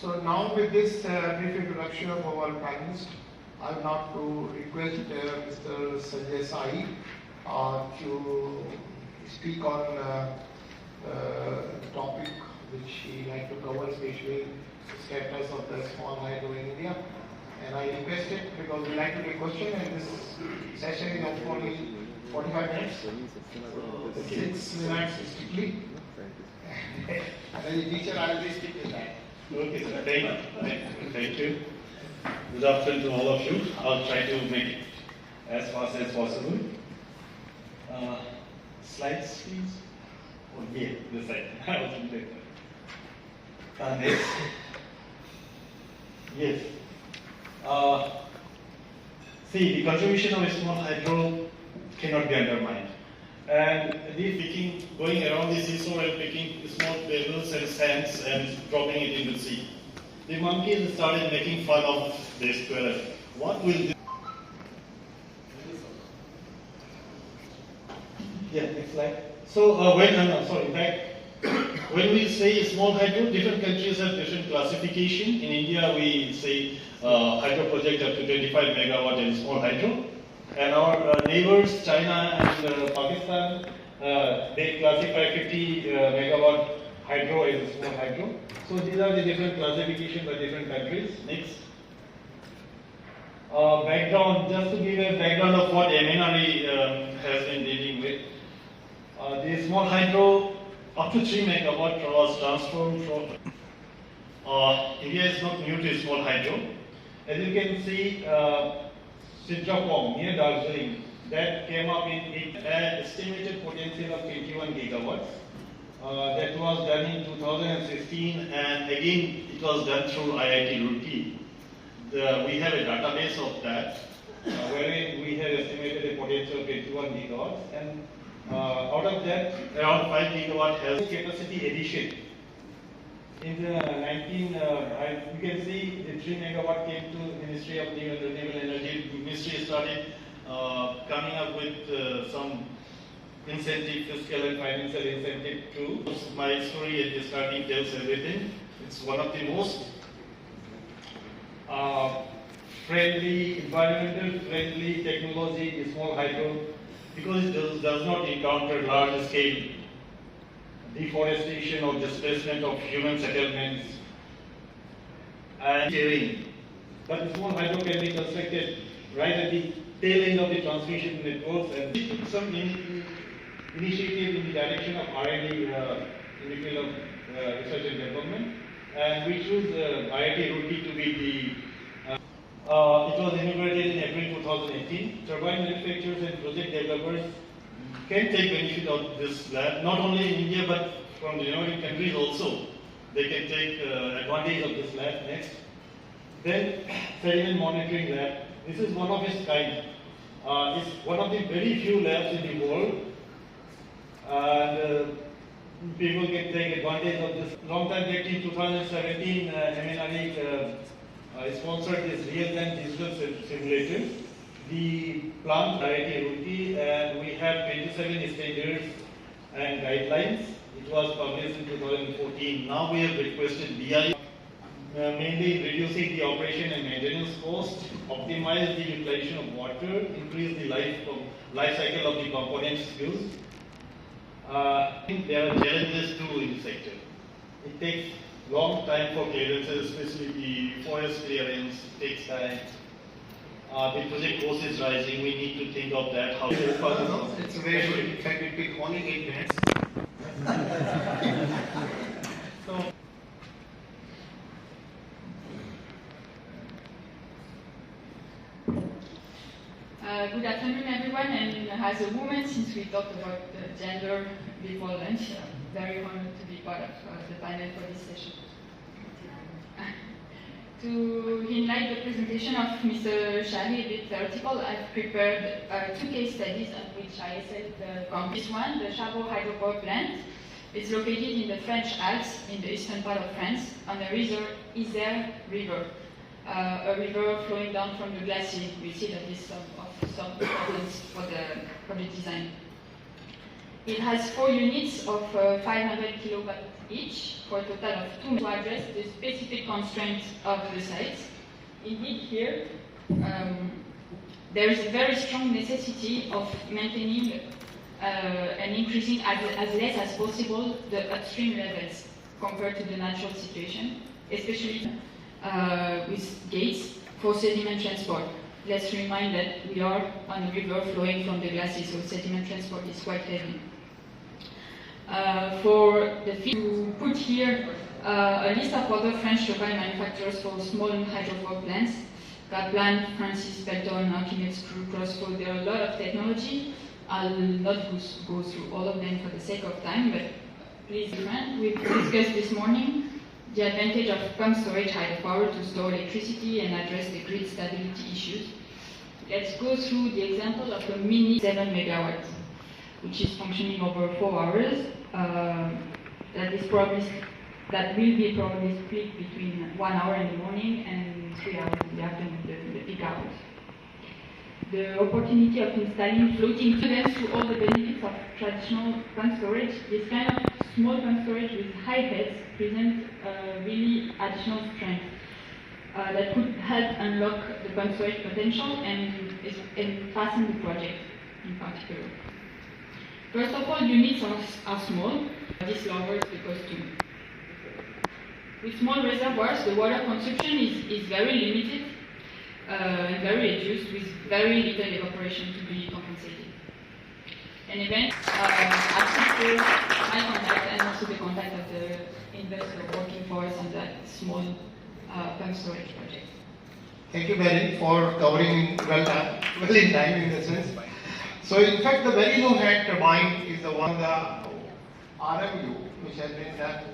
So now with this brief introduction of our panelists, I would now to request Mr. Sanjay Sai to speak on the topic which he like to cover, especially the status of the small hydro in India. And I request it because we like to take questions, and this session is of only 45 minutes, so 6 minutes strictly. And as a teacher, I will stick with that. Okay, sir. Thank you. Good afternoon to all of you. I'll try to make it as fast as possible. Slides, please. Oh, yeah, this side. I was doing that. Next. Yes. See, the contribution of a small hydro cannot be undermined. And going around the seashore and picking small pebbles and sands and dropping it in the sea. The monkeys started making fun of this dweller. What will this? Yeah, next slide. So when we say small hydro, different countries have different classification. In India, we say hydro project up to 25 megawatt is small hydro. And our neighbors, China and Pakistan, they classify 50 megawatt hydro as a small hydro. So these are the different classifications by different countries. Next. Background, just to give a background of what MNRE has been dealing with. The small hydro up to 3 megawatt was transformed from India is not new to small hydro. As you can see, Sidrapong near Darjeeling, that came up in an estimated potential of 21 gigawatts. That was done in 2016, and again it was done through IIT Roorkee. We have a database of that, wherein we have estimated a potential of 21 gigawatts, and out of that, around 5 gigawatt has capacity addition. In the you can see the 3 megawatt came to Ministry of Renewable Energy. Ministry started coming up with some incentive, fiscal and financial incentive too. My story at the starting tells everything. It's one of the most friendly, environmental friendly technology, small hydro, because it does not encounter large scale deforestation or displacement of human settlements and sharing. But the small hydro can be constructed right at the tail end of the transmission networks, and we took some initiative in the direction of R&D in the field of research and development, and we choose IIT Roorkee to be the it was inaugurated in April 2018. Turbine manufacturers and project developers can take benefit of this lab, not only in India but from the neighboring countries also. They can take advantage of this lab. Next. Then sediment monitoring lab. This is one of its kind. It's one of the very few labs in the world. And people can take advantage of this. Long time back in 2017, MNRE sponsored this real-time digital simulator. The plant IIT Roorkee, and we have 27 standards and guidelines. It was published in 2014. Now we have requested BI, mainly reducing the operation and maintenance cost, optimize the utilization of water, increase the life cycle of the components used. I think there are challenges too in the sector. It takes long time for clearances, especially the forest clearance. It takes time. The project cost is rising. We need to think of that. How it's very good. In fact, it took only 8 minutes. So, good afternoon, everyone. And as a woman, since we talked about gender before lunch, very honored to be part of the panel for this session. To highlight the presentation of Mr. Shahi, a bit theoretical, I've prepared 2 case studies on which I said this one, the Chabot hydropower plant. It's located in the French Alps, in the eastern part of France, on the Isère River, a river flowing down from the glacier. We see that this of some importance for the design. It has 4 units of 500 kilowatt each for a total of 2 to address the specific constraints of the site. Indeed, here there is a very strong necessity of maintaining and increasing as less as possible the upstream levels compared to the natural situation, especially with gates for sediment transport. Let's remind that we are on a river flowing from the glaciers, so sediment transport is quite heavy. For the to put here a list of other French turbine manufacturers for small hydropower plants: Kaplan, Francis, Pelton, Archimedes, Crew, Crossflow. There are a lot of technology. I'll not go through all of them for the sake of time, but please, friend, we've discussed this morning the advantage of pumped storage hydropower to store electricity and address the grid stability issues. Let's go through the example of a mini 7 megawatt, which is functioning over 4 hours. That will be probably split between 1 hour in the morning and 3 hours in the afternoon, the peak hours. The opportunity of installing floating turbines to all the benefits of traditional pump storage. This kind of small pump storage with high heads present really additional strength that could help unlock the pump storage potential and fasten the project in particular. First of all, units are small. This lowers the cost too. With small reservoirs, the water consumption is very limited and very reduced, with very little evaporation to be compensated. An event after my contact and also the contact of the investor working for us on that small pump storage project. Thank you, Mary, for covering well in time in the sense. So, in fact, the very low head turbine is the one, the RMU, which has been done,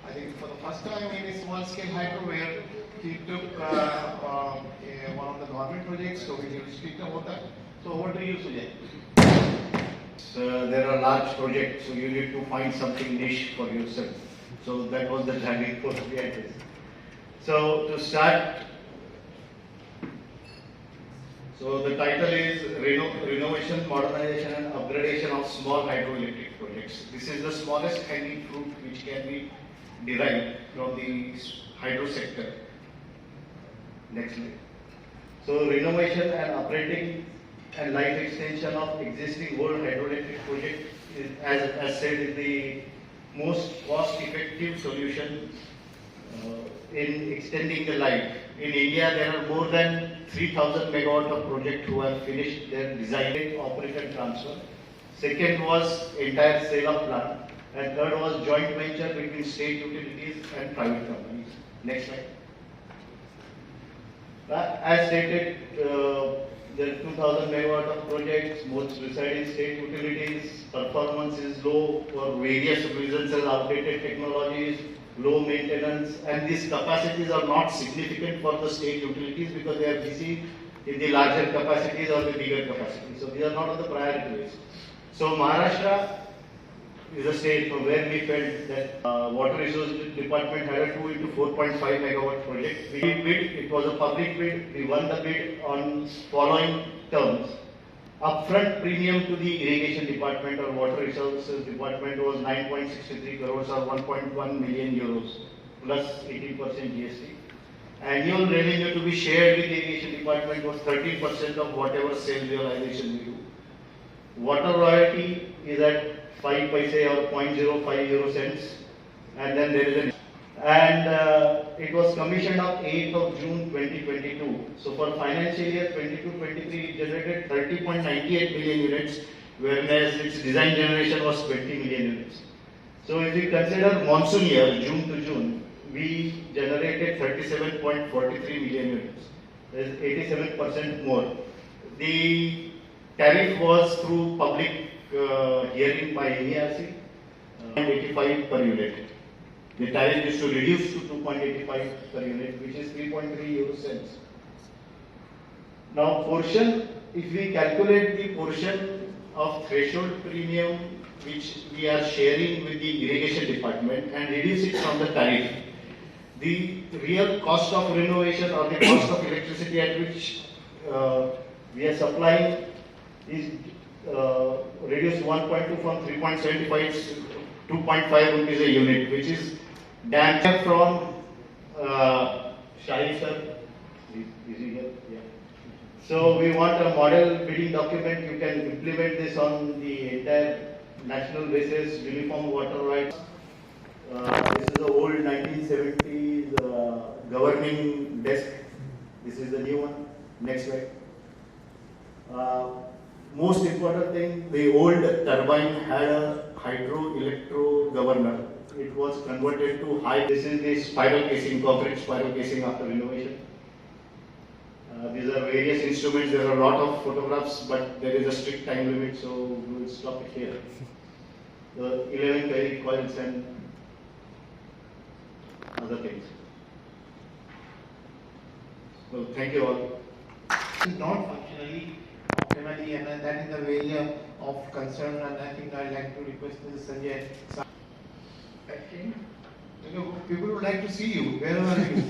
I think, for the first time in a small scale hydro, where he took one of the government projects, so we will speak about that. So, over to you, Sujay. There are large projects, so you need to find something niche for yourself. So that was the driving force behind this. So to start, so the title is Renovation, Modernization and Upgradation of Small Hydroelectric Projects. This is the smallest hanging fruit which can be derived from the hydro sector. Next slide. So renovation and operating and life extension of existing old hydroelectric project is, as said, is the most cost-effective solution in extending the life. In India, there are more than 3,000 megawatt of projects who have finished their design, operate and transfer. Second was entire sale of plant, and third was joint venture between state utilities and private companies. Next slide. As stated, there are 2,000 megawatt of projects, most reside in state utilities, performance is low for various reasons, as outdated technologies, low maintenance, and these capacities are not significant for the state utilities because they are busy in the larger capacities or the bigger capacities. So these are not on the priority list. So Maharashtra is a state from where we felt that Water Resources Department had a 2 into 4.5 megawatt project. We bid, it was a public bid, we won the bid on following terms. Upfront premium to the Irrigation Department or Water Resources Department was 9.63 crores or 1.1 million euros plus 18% GST. Annual revenue to be shared with the Irrigation Department was 13% of whatever sales realization we do. Water royalty is at 5 paise or 0.05 euro cents, and then there is it was commissioned on 8th of June 2022. So for financial year 22-23, it generated 30.98 million units, whereas its design generation was 20 million units. So if we consider monsoon year, June to June, we generated 37.43 million units. That is 87% more. The tariff was through public hearing by NERC, 85 per unit. The tariff is to reduce to 2.85 per unit, which is 3.3 euro cents. Now, portion, if we calculate the portion of threshold premium which we are sharing with the Irrigation Department and reduce it from the tariff, the real cost of renovation or the cost of electricity at which we are supplying is reduced 1.2 from 3.75 to 2.5 rupees a unit, which is damn from Shahi sir. Is he here? Yeah. So we want a model bidding document. You can implement this on the entire national basis, uniform water rights. This is the old 1970s governing desk. This is the new one. Next slide. Most important thing, the old turbine had a hydro-electro governor. It was converted to high. This is the spiral casing, concrete spiral casing after renovation. These are various instruments. There are a lot of photographs, but there is a strict time limit, so we will stop it here. The 11 carry coils and other things. Well, thank you all. Is not functionally optimally, and that is the area of concern, and I think I'd like to request Mr. Sanjay. I think people would like to see you. Where are you?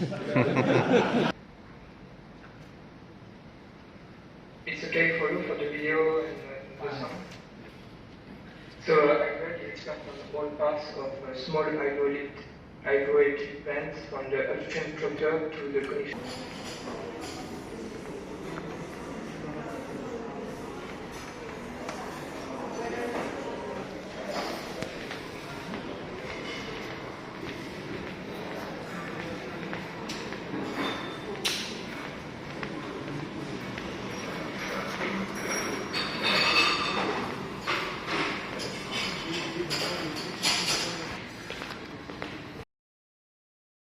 It's okay for you for the video and the sound. So I read it's come from all parts of small hydraulic plants from the upstream structure to the connection.